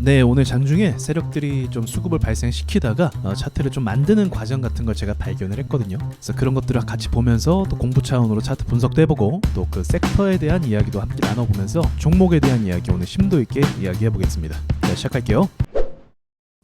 네, 오늘 장중에 세력들이 좀 수급을 발생시키다가 차트를 좀 만드는 과정 같은 걸 제가 발견을 했거든요. 그래서 그런 것들을 같이 보면서 또 공부 차원으로 차트 분석도 해보고 또 그 섹터에 대한 이야기도 함께 나눠보면서 종목에 대한 이야기 오늘 심도 있게 이야기해 보겠습니다. 자, 시작할게요.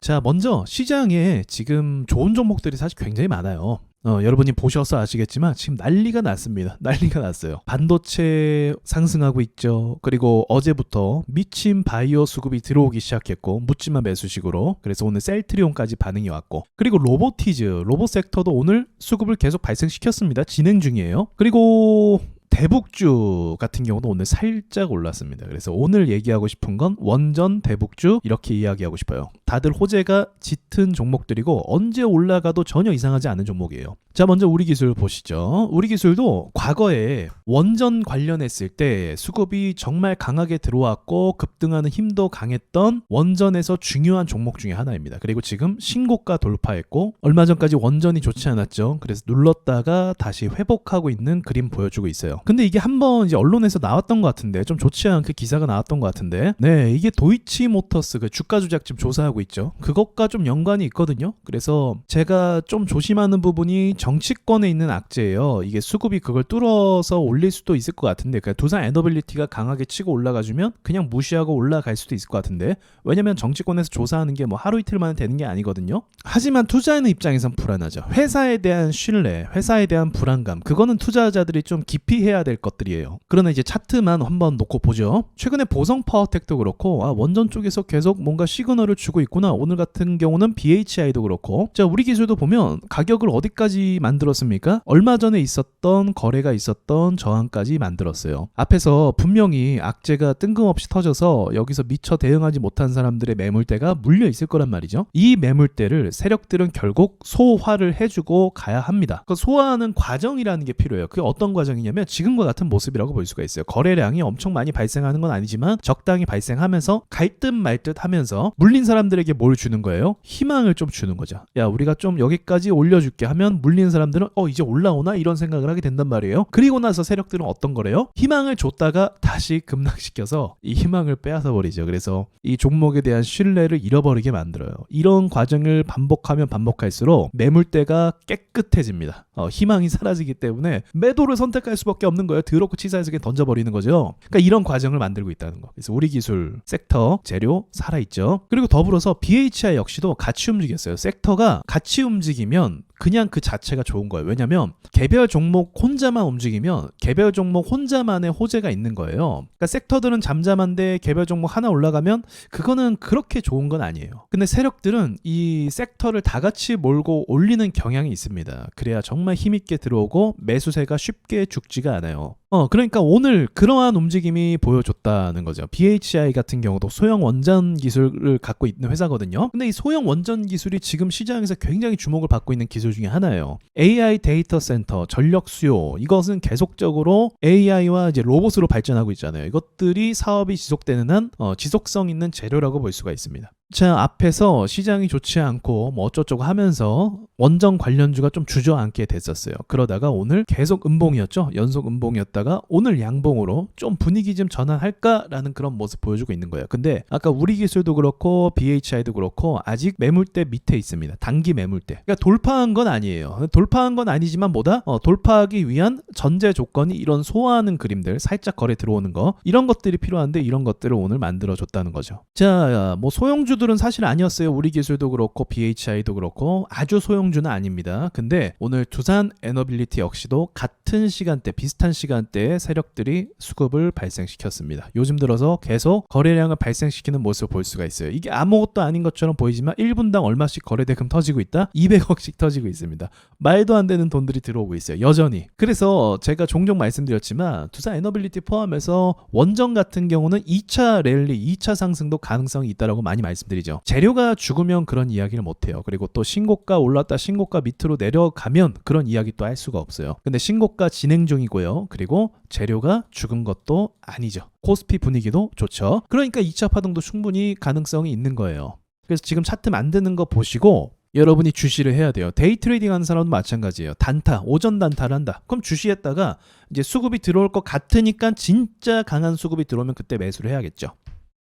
자, 먼저 시장에 지금 좋은 종목들이 사실 굉장히 많아요. 여러분이 보셔서 아시겠지만 지금 난리가 났습니다. 난리가 났어요. 반도체 상승하고 있죠. 그리고 어제부터 미친 바이오 수급이 들어오기 시작했고 묻지마 매수식으로. 그래서 오늘 셀트리온까지 반응이 왔고, 그리고 로보티즈, 로봇 섹터도 오늘 수급을 계속 발생시켰습니다. 진행 중이에요. 그리고 대북주 같은 경우도 오늘 살짝 올랐습니다. 그래서 오늘 얘기하고 싶은 건 원전 대북주 이렇게 이야기하고 싶어요. 다들 호재가 짙은 종목들이고 언제 올라가도 전혀 이상하지 않은 종목이에요. 자, 먼저 우리 기술 보시죠. 우리 기술도 과거에 원전 관련했을 때 수급이 정말 강하게 들어왔고 급등하는 힘도 강했던 원전에서 중요한 종목 중에 하나입니다. 그리고 지금 신고가 돌파했고 얼마 전까지 원전이 좋지 않았죠. 그래서 눌렀다가 다시 회복하고 있는 그림 보여주고 있어요. 근데 이게 한번 이제 언론에서 나왔던 것 같은데, 좀 좋지 않게 기사가 나왔던 것 같은데, 네, 이게 도이치모터스 그 주가 조작 지금 조사하고 있죠. 그것과 좀 연관이 있거든요. 그래서 제가 좀 조심하는 부분이 정치권에 있는 악재예요. 이게 수급이 그걸 뚫어서 올릴 수도 있을 것 같은데, 그러니까 두산 에너빌리티가 강하게 치고 올라가주면 그냥 무시하고 올라갈 수도 있을 것 같은데, 왜냐면 정치권에서 조사하는 게 뭐 하루 이틀만 되는 게 아니거든요. 하지만 투자하는 입장에선 불안하죠. 회사에 대한 신뢰, 회사에 대한 불안감, 그거는 투자자들이 좀 깊이 해야 될 것들이에요. 그러나 이제 차트만 한번 놓고 보죠. 최근에 보성 파워텍도 그렇고 원전 쪽에서 계속 뭔가 시그널을 주고 있구나. 오늘 같은 경우는 BHI도 그렇고, 자, 우리 기술도 보면 가격을 어디까지 만들었습니까? 얼마 전에 있었던 거래가 있었던 저항까지 만들었어요. 앞에서 분명히 악재가 뜬금없이 터져서 여기서 미처 대응하지 못한 사람들의 매물대가 물려 있을 거란 말이죠. 이 매물대를 세력들은 결국 소화를 해주고 가야 합니다. 그 소화하는 과정이라는 게 필요해요. 그게 어떤 과정이냐면 지금과 같은 모습이라고 볼 수가 있어요. 거래량이 엄청 많이 발생하는 건 아니지만 적당히 발생하면서 갈 듯 말 듯 하면서 물린 사람들에게 뭘 주는 거예요? 희망을 좀 주는 거죠. 야, 우리가 좀 여기까지 올려줄게 하면 물린 사람들은 이제 올라오나? 이런 생각을 하게 된단 말이에요. 그리고 나서 세력들은 어떤 거래요? 희망을 줬다가 다시 급락시켜서 이 희망을 빼앗아 버리죠. 그래서 이 종목에 대한 신뢰를 잃어버리게 만들어요. 이런 과정을 반복하면 반복할수록 매물대가 깨끗해집니다. 희망이 사라지기 때문에 매도를 선택할 수밖에 없는 거예요. 더럽고 치사해서 그냥 던져버리는 거죠. 그러니까 이런 과정을 만들고 있다는 거. 그래서 우리 기술 섹터 재료 살아있죠. 그리고 더불어서 BHI 역시도 같이 움직였어요. 섹터가 같이 움직이면 그냥 그 자체가 좋은 거예요. 왜냐면 개별 종목 혼자만 움직이면 개별 종목 혼자만의 호재가 있는 거예요. 그러니까 섹터들은 잠잠한데 개별 종목 하나 올라가면 그거는 그렇게 좋은 건 아니에요. 근데 세력들은 이 섹터를 다 같이 몰고 올리는 경향이 있습니다. 그래야 정말 힘있게 들어오고 매수세가 쉽게 죽지가 않아요. 그러니까 오늘 그러한 움직임이 보여줬다는 거죠. BHI 같은 경우도 소형 원전 기술을 갖고 있는 회사거든요. 근데 이 소형 원전 기술이 지금 시장에서 굉장히 주목을 받고 있는 기술 중에 하나예요. AI 데이터 센터, 전력 수요, 이것은 계속적으로 AI와 이제 로봇으로 발전하고 있잖아요. 이것들이 사업이 지속되는 한 지속성 있는 재료라고 볼 수가 있습니다. 자, 앞에서 시장이 좋지 않고 뭐 어쩌고저쩌고 하면서 원전 관련주가 좀 주저앉게 됐었어요. 그러다가 오늘 계속 음봉이었죠. 연속 음봉이었다가 오늘 양봉으로 좀 분위기 좀 전환할까라는 그런 모습 보여주고 있는 거예요. 근데 아까 우리 기술도 그렇고 BHI도 그렇고 아직 매물대 밑에 있습니다. 단기 매물대. 그러니까 돌파한 건 아니에요. 돌파한 건 아니지만 뭐다? 돌파하기 위한 전제 조건이 이런 소화하는 그림들, 살짝 거래 들어오는 거, 이런 것들이 필요한데 이런 것들을 오늘 만들어줬다는 거죠. 자, 뭐 소형주 들은 사실 아니었어요. 우리 기술도 그렇고 BHI도 그렇고 아주 소형주는 아닙니다. 근데 오늘 두산 에너빌리티 역시도 같은 시간대, 비슷한 시간대에 세력들이 수급을 발생시켰습니다. 요즘 들어서 계속 거래량을 발생시키는 모습을 볼 수가 있어요. 이게 아무것도 아닌 것처럼 보이지만 1분당 얼마씩 거래대금 터지고 있다? 200억씩 터지고 있습니다. 말도 안 되는 돈들이 들어오고 있어요. 여전히. 그래서 제가 종종 말씀드렸지만 두산 에너빌리티 포함해서 원전 같은 경우는 2차 랠리, 2차 상승도 가능성이 있다라고 많이 말씀드립니다. 재료가 죽으면 그런 이야기를 못해요. 그리고 또 신고가 올랐다 신고가 밑으로 내려가면 그런 이야기 또 할 수가 없어요. 근데 신고가 진행 중이고요. 그리고 재료가 죽은 것도 아니죠. 코스피 분위기도 좋죠. 그러니까 2차 파동도 충분히 가능성이 있는 거예요. 그래서 지금 차트 만드는 거 보시고 여러분이 주시를 해야 돼요. 데이 트레이딩 하는 사람도 마찬가지예요. 단타, 오전 단타를 한다. 그럼 주시했다가 이제 수급이 들어올 것 같으니까 진짜 강한 수급이 들어오면 그때 매수를 해야겠죠.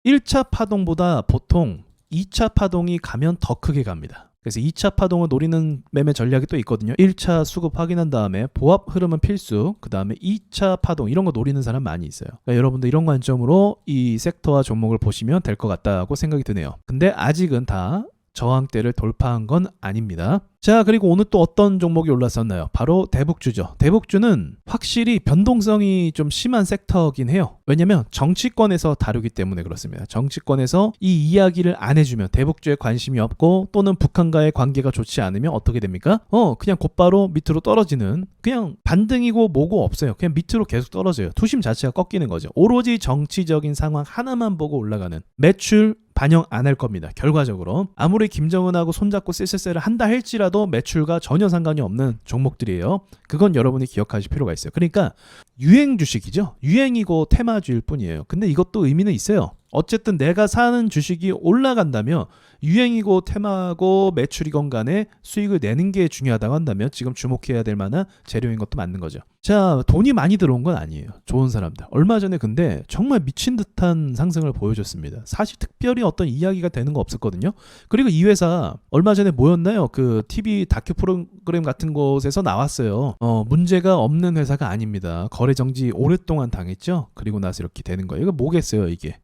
1차 파동보다 보통 2차 파동이 가면 더 크게 갑니다. 그래서 2차 파동을 노리는 매매 전략이 또 있거든요. 1차 수급 확인한 다음에 보합 흐름은 필수, 그 다음에 2차 파동 이런 거 노리는 사람 많이 있어요. 그러니까 여러분들 이런 관점으로 이 섹터와 종목을 보시면 될 것 같다고 생각이 드네요. 근데 아직은 다 저항대를 돌파한 건 아닙니다. 자, 그리고 오늘 또 어떤 종목이 올랐었나요? 바로 대북주죠. 대북주는 확실히 변동성이 좀 심한 섹터긴 해요. 왜냐면 정치권에서 다루기 때문에 그렇습니다. 정치권에서 이 이야기를 안 해주면, 대북주에 관심이 없고 또는 북한과의 관계가 좋지 않으면 어떻게 됩니까? 그냥 곧바로 밑으로 떨어지는, 그냥 반등이고 뭐고 없어요. 그냥 밑으로 계속 떨어져요. 투심 자체가 꺾이는 거죠. 오로지 정치적인 상황 하나만 보고 올라가는, 매출 반영 안 할 겁니다. 결과적으로 아무리 김정은하고 손잡고 쎄쎄쎄를 한다 할지라도 매출과 전혀 상관이 없는 종목들이에요. 그건 여러분이 기억하실 필요가 있어요. 그러니까 유행 주식이죠. 유행이고 테마주일 뿐이에요. 근데 이것도 의미는 있어요. 어쨌든 내가 사는 주식이 올라간다면 유행이고 테마고 매출이건 간에 수익을 내는 게 중요하다고 한다면 지금 주목해야 될 만한 재료인 것도 맞는 거죠. 자, 돈이 많이 들어온 건 아니에요. 좋은 사람들. 얼마 전에 근데 정말 미친 듯한 상승을 보여줬습니다. 사실 특별히 어떤 이야기가 되는 거 없었거든요. 그리고 이 회사 얼마 전에 뭐였나요? 그 TV 다큐 프로그램 같은 곳에서 나왔어요. 문제가 없는 회사가 아닙니다. 거래 정지 오랫동안 당했죠. 그리고 나서 이렇게 되는 거예요. 이거 뭐겠어요 이게.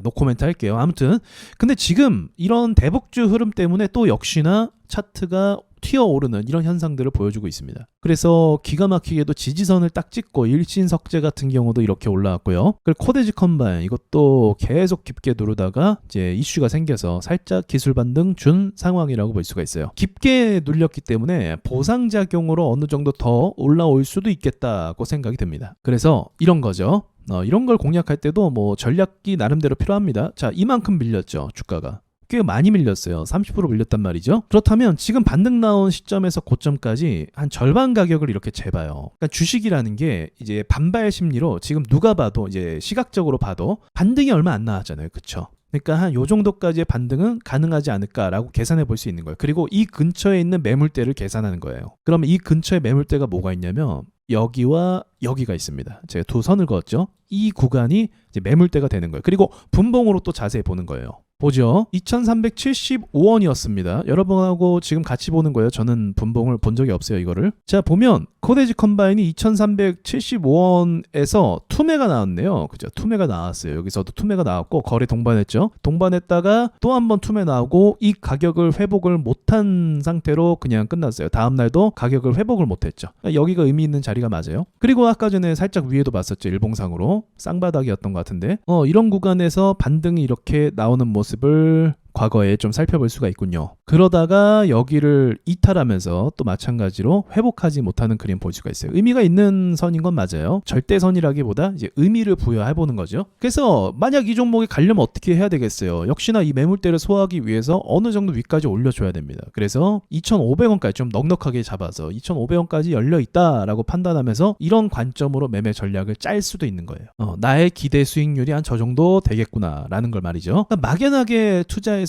노코멘트 할게요. 아무튼 근데 지금 이런 대북주 흐름 때문에 또 역시나 차트가 튀어오르는 이런 현상들을 보여주고 있습니다. 그래서 기가 막히게도 지지선을 딱 찍고 일신석재 같은 경우도 이렇게 올라왔고요. 그리고 코데지 컴바인 이것도 계속 깊게 누르다가 이제 이슈가 생겨서 살짝 기술 반등 준 상황이라고 볼 수가 있어요. 깊게 눌렸기 때문에 보상작용으로 어느 정도 더 올라올 수도 있겠다고 생각이 듭니다. 그래서 이런 거죠. 이런 걸 공략할 때도 뭐 전략이 나름대로 필요합니다. 자, 이만큼 밀렸죠, 주가가. 꽤 많이 밀렸어요. 30% 밀렸단 말이죠. 그렇다면 지금 반등 나온 시점에서 고점까지 한 절반 가격을 이렇게 재봐요. 그러니까 주식이라는 게 이제 반발 심리로 지금 누가 봐도 이제 시각적으로 봐도 반등이 얼마 안 나왔잖아요. 그쵸? 그러니까 한 요 정도까지의 반등은 가능하지 않을까라고 계산해 볼 수 있는 거예요. 그리고 이 근처에 있는 매물대를 계산하는 거예요. 그러면 이 근처에 매물대가 뭐가 있냐면 여기와 여기가 있습니다. 제가 두 선을 그었죠. 이 구간이 이제 매물대가 되는 거예요. 그리고 분봉으로 또 자세히 보는 거예요. 보죠. 2375원이었습니다. 여러분하고 지금 같이 보는 거예요. 저는 분봉을 본 적이 없어요, 이거를. 자, 보면 코데지 컴바인이 2375원에서 투매가 나왔네요. 그죠? 투매가 나왔어요. 여기서도 투매가 나왔고 거래 동반했죠. 동반했다가 또 한 번 투매 나오고 이 가격을 회복을 못한 상태로 그냥 끝났어요. 다음 날도 가격을 회복을 못했죠. 여기가 의미 있는 자리가 맞아요. 그리고 아까 전에 살짝 위에도 봤었죠. 일봉상으로 쌍바닥이었던 것 같은데 이런 구간에서 반등이 이렇게 나오는 모습을 과거에 좀 살펴볼 수가 있군요. 그러다가 여기를 이탈하면서 또 마찬가지로 회복하지 못하는 그림 볼 수가 있어요. 의미가 있는 선인 건 맞아요. 절대선이라기보다 이제 의미를 부여해보는 거죠. 그래서 만약 이 종목이 가려면 어떻게 해야 되겠어요? 역시나 이 매물대를 소화하기 위해서 어느 정도 위까지 올려줘야 됩니다. 그래서 2,500원까지 좀 넉넉하게 잡아서 2,500원까지 열려있다라고 판단하면서 이런 관점으로 매매 전략을 짤 수도 있는 거예요. 나의 기대 수익률이 한 저 정도 되겠구나라는 걸 말이죠. 그러니까 막연하게 투자해서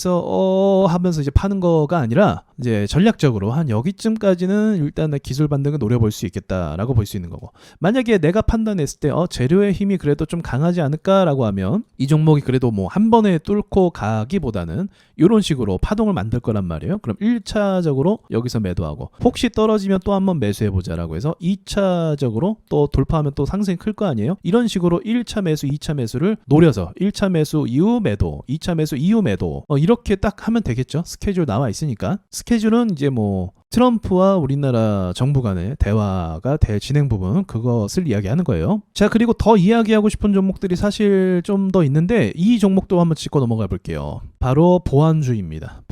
하면서 이제 파는 거가 아니라 이제 전략적으로 한 여기쯤까지는 일단 기술 반등을 노려볼 수 있겠다라고 볼 수 있는 거고, 만약에 내가 판단했을 때 재료의 힘이 그래도 좀 강하지 않을까라고 하면 이 종목이 그래도 뭐 한 번에 뚫고 가기보다는 이런 식으로 파동을 만들 거란 말이에요. 그럼 1차적으로 여기서 매도하고 혹시 떨어지면 또 한 번 매수해보자라고 해서 2차적으로 또 돌파하면 또 상승이 클 거 아니에요. 이런 식으로 1차 매수 2차 매수를 노려서 1차 매수 이후 매도 2차 매수 이후 매도 이렇게 딱 하면 되겠죠. 스케줄 나와 있으니까. 스케줄은 이제 뭐 트럼프와 우리나라 정부 간의 대화가 될 진행 부분, 그것을 이야기하는 거예요. 자, 그리고 더 이야기하고 싶은 종목들이 사실 좀 더 있는데 이 종목도 한번 짚고 넘어가 볼게요. 바로 보안주입니다.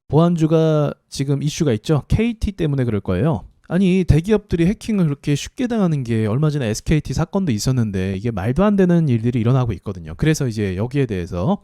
보안주가 지금 이슈가 있죠. KT 때문에 그럴 거예요. 아니, 대기업들이 해킹을 그렇게 쉽게 당하는 게 얼마 전에 SKT 사건도 있었는데 이게 말도 안 되는 일들이 일어나고 있거든요. 그래서 이제 여기에 대해서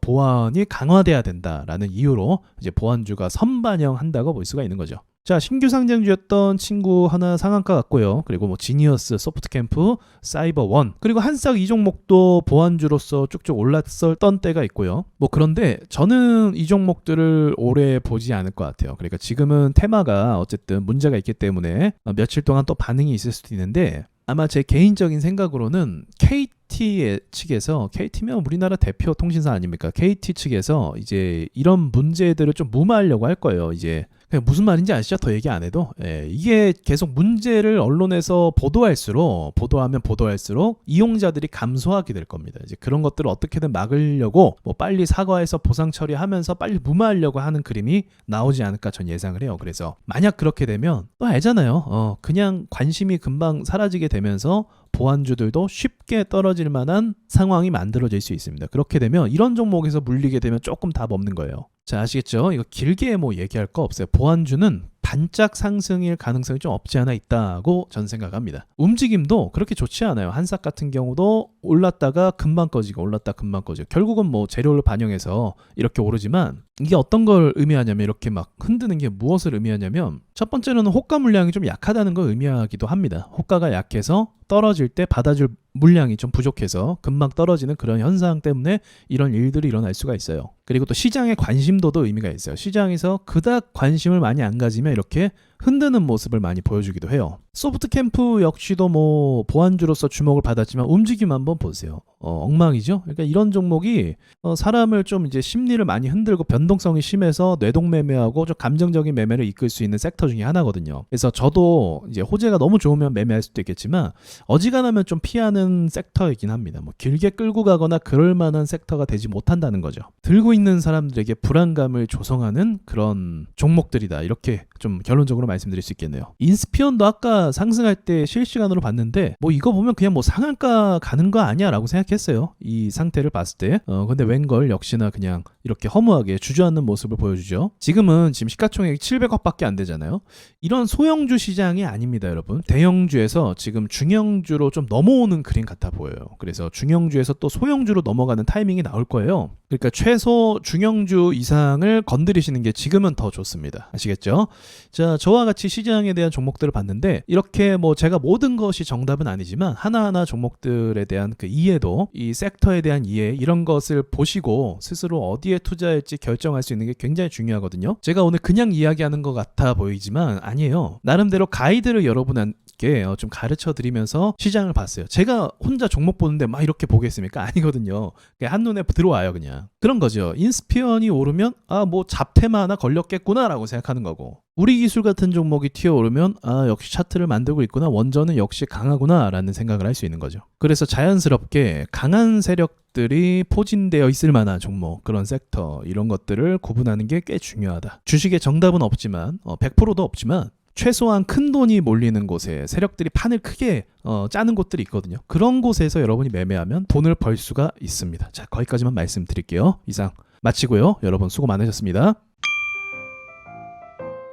보안이 강화돼야 된다라는 이유로 이제 보안주가 선반영한다고 볼 수가 있는 거죠. 자, 신규 상장주였던 친구 하나 상한가 같고요. 그리고 뭐 지니어스, 소프트캠프, 사이버원, 그리고 한싹 이 종목도 보안주로서 쭉쭉 올랐었던 때가 있고요. 뭐 그런데 저는 이 종목들을 오래 보지 않을 것 같아요. 그러니까 지금은 테마가 어쨌든 문제가 있기 때문에 며칠 동안 또 반응이 있을 수도 있는데, 아마 제 개인적인 생각으로는 KT KT 측에서, KT면 우리나라 대표 통신사 아닙니까? KT 측에서 이제 이런 문제들을 좀 무마하려고 할 거예요. 이제 그냥 무슨 말인지 아시죠? 더 얘기 안 해도. 이게 계속 문제를 언론에서 보도하면 보도할수록 이용자들이 감소하게 될 겁니다. 이제 그런 것들을 어떻게든 막으려고 뭐 빨리 사과해서 보상 처리하면서 빨리 무마하려고 하는 그림이 나오지 않을까 전 예상을 해요. 그래서 만약 그렇게 되면 또 알잖아요. 그냥 관심이 금방 사라지게 되면서 보안주들도 쉽게 떨어질 만한 상황이 만들어질 수 있습니다. 그렇게 되면 이런 종목에서 물리게 되면 조금 답 없는 거예요. 자, 아시겠죠? 이거 길게 뭐 얘기할 거 없어요. 보안주는 반짝 상승일 가능성이 좀 없지 않아 있다고 전 생각합니다. 움직임도 그렇게 좋지 않아요. 한삭 같은 경우도 올랐다가 금방 꺼지고 올랐다 금방 꺼지고, 결국은 뭐 재료를 반영해서 이렇게 오르지만 이게 어떤 걸 의미하냐면, 이렇게 막 흔드는 게 무엇을 의미하냐면, 첫 번째로는 호가 물량이 좀 약하다는 걸 의미하기도 합니다. 호가가 약해서 떨어질 때 받아줄 물량이 좀 부족해서 금방 떨어지는 그런 현상 때문에 이런 일들이 일어날 수가 있어요. 그리고 또 시장의 관심도도 의미가 있어요. 시장에서 그닥 관심을 많이 안 가지면 이렇게 흔드는 모습을 많이 보여주기도 해요. 소프트캠프 역시도 뭐 보안주로서 주목을 받았지만 움직임 한번 보세요. 엉망이죠. 그러니까 이런 종목이 사람을 좀 이제 심리를 많이 흔들고 변동성이 심해서 뇌동매매하고 좀 감정적인 매매를 이끌 수 있는 섹터 중에 하나거든요. 그래서 저도 이제 호재가 너무 좋으면 매매할 수도 있겠지만 어지간하면 좀 피하는 섹터이긴 합니다. 뭐 길게 끌고 가거나 그럴 만한 섹터가 되지 못한다는 거죠. 들고 있는 사람들에게 불안감을 조성하는 그런 종목들이다, 이렇게 좀 결론적으로 말씀드릴 수 있겠네요. 인스피온도 아까 상승할 때 실시간으로 봤는데 뭐 이거 보면 그냥 뭐 상한가 가는 거 아니야 라고 생각했어요. 이 상태를 봤을 때. 근데 웬걸 역시나 그냥 이렇게 허무하게 주저앉는 모습을 보여주죠. 지금 시가총액이 700억밖에 안 되잖아요. 이런 소형주 시장이 아닙니다, 여러분. 대형주에서 지금 중형주로 좀 넘어오는 그림 같아 보여요. 그래서 중형주에서 또 소형주로 넘어가는 타이밍이 나올 거예요. 그러니까 최소 중형주 이상을 건드리시는 게 지금은 더 좋습니다. 아시겠죠? 자, 저와 같이 시장에 대한 종목들을 봤는데, 이렇게 뭐 제가 모든 것이 정답은 아니지만 하나하나 종목들에 대한 그 이해도, 이 섹터에 대한 이해, 이런 것을 보시고 스스로 어디에 투자할지 결정할 수 있는 게 굉장히 중요하거든요. 제가 오늘 그냥 이야기하는 것 같아 보이지만 아니에요. 나름대로 가이드를 여러분께 좀 가르쳐 드리면서 시장을 봤어요. 제가 혼자 종목 보는데 막 이렇게 보겠습니까? 아니거든요. 그냥 한눈에 들어와요. 그냥 그런 거죠. 인스피언이 오르면 뭐 잡테마 하나 걸렸겠구나 라고 생각하는 거고, 우리 기술 같은 종목이 튀어오르면 역시 차트를 만들고 있구나, 원전은 역시 강하구나 라는 생각을 할 수 있는 거죠. 그래서 자연스럽게 강한 세력들이 포진되어 있을 만한 종목, 그런 섹터, 이런 것들을 구분하는 게 꽤 중요하다. 주식에 정답은 없지만 100%도 없지만 최소한 큰 돈이 몰리는 곳에 세력들이 판을 크게 짜는 곳들이 있거든요. 그런 곳에서 여러분이 매매하면 돈을 벌 수가 있습니다. 자, 거기까지만 말씀드릴게요. 이상 마치고요. 여러분 수고 많으셨습니다.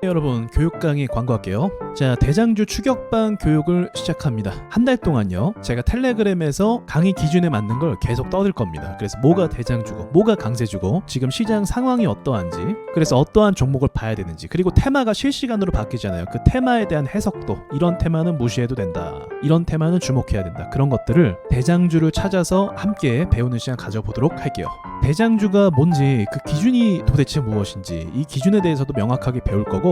여러분, 교육 강의 광고할게요. 자, 대장주 추격반 교육을 시작합니다. 한 달 동안요, 제가 텔레그램에서 강의 기준에 맞는 걸 계속 떠들 겁니다. 그래서 뭐가 대장주고 뭐가 강세주고 지금 시장 상황이 어떠한지, 그래서 어떠한 종목을 봐야 되는지, 그리고 테마가 실시간으로 바뀌잖아요. 그 테마에 대한 해석도, 이런 테마는 무시해도 된다, 이런 테마는 주목해야 된다, 그런 것들을 대장주를 찾아서 함께 배우는 시간 가져보도록 할게요. 대장주가 뭔지, 그 기준이 도대체 무엇인지, 이 기준에 대해서도 명확하게 배울 거고,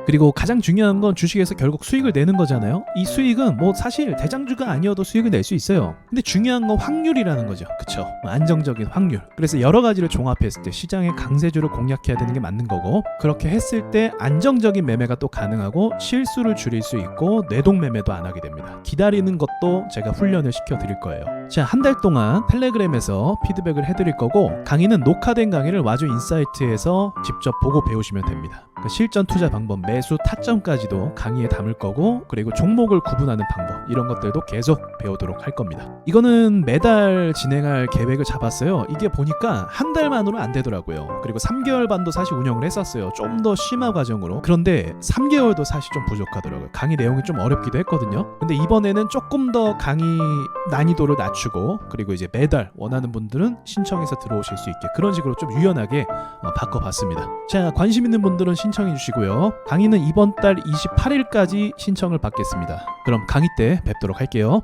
그리고 가장 중요한 건 주식에서 결국 수익을 내는 거잖아요. 이 수익은 뭐 사실 대장주가 아니어도 수익을 낼 수 있어요. 근데 중요한 건 확률이라는 거죠. 그쵸? 안정적인 확률. 그래서 여러 가지를 종합했을 때 시장의 강세주를 공략해야 되는 게 맞는 거고, 그렇게 했을 때 안정적인 매매가 또 가능하고 실수를 줄일 수 있고 뇌동 매매도 안 하게 됩니다. 기다리는 것도 제가 훈련을 시켜드릴 거예요. 자, 한 달 동안 텔레그램에서 피드백을 해드릴 거고, 강의는 녹화된 강의를 와주 인사이트에서 직접 보고 배우시면 됩니다. 그 실전 투자 방법, 매수 타점까지도 강의에 담을 거고, 그리고 종목을 구분하는 방법, 이런 것들도 계속 배우도록 할 겁니다. 이거는 매달 진행할 계획을 잡았어요. 이게 보니까 한 달만으로 안 되더라고요. 그리고 3개월 반도 사실 운영을 했었어요. 좀 더 심화 과정으로. 그런데 3개월도 사실 좀 부족하더라고요. 강의 내용이 좀 어렵기도 했거든요. 근데 이번에는 조금 더 강의 난이도를 낮추고, 그리고 이제 매달 원하는 분들은 신청해서 들어오실 수 있게 그런 식으로 좀 유연하게 바꿔봤습니다. 자, 관심 있는 분들은 신청해 주시고요. 강의는 이번 달 28일까지 신청을 받겠습니다. 그럼 강의 때 뵙도록 할게요.